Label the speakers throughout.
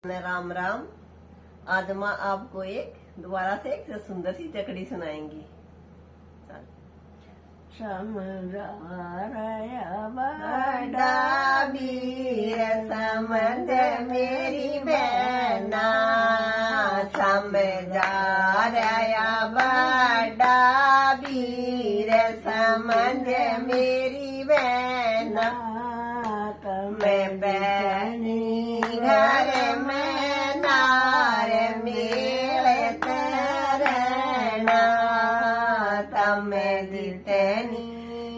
Speaker 1: राम राम। आज माँ आपको दोबारा से एक सुंदर सी चकड़ी सुनाएंगी।
Speaker 2: समझाया
Speaker 1: बड़ा वीर समझ मेरी बहना, समझाया बड़ा वीर समझ मेरी बहना। मैं बहनी घर में नार मेल तरना, तम जितनी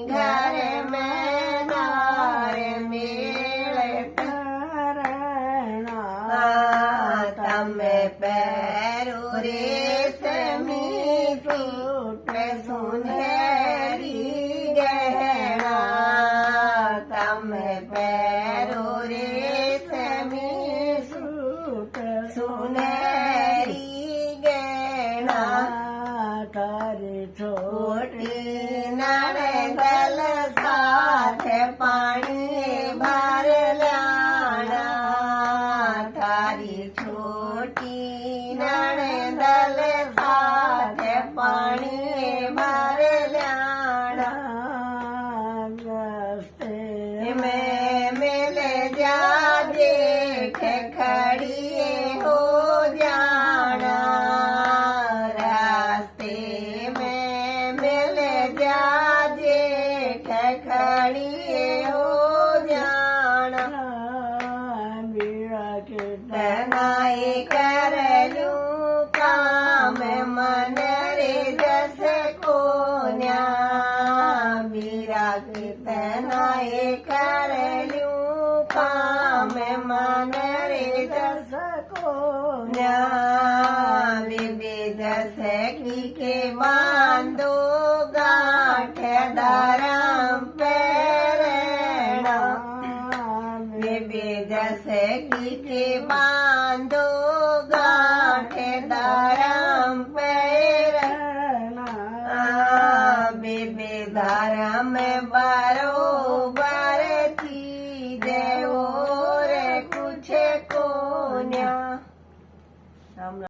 Speaker 1: घर में नार मेल तरना, तम पैरो रेशमी टूट सुनहरी गहना, तम पैरो रेशमी सूट सुनहरी गहना।
Speaker 2: तारी
Speaker 1: छोटी नड़गल साथ पानी भर लाना, थारी छोटी नड़गल साथ पानी भर लाना।
Speaker 2: रास्ते
Speaker 1: मैं मिल जा जेठ खड़ी हो जाना, रास्ते में मिल जा जेठ खड़ी हो जाना।
Speaker 2: मेरा के
Speaker 1: तनाई कर लूं काम मन रे जस को न्या, मीरा के तनाई कर लूं काम मन रे जस को न्या। विविध के बांधो गांठ धरम पैरणा, विविध के बांधो गांठ धरम पैरणा। विविध धरम बरो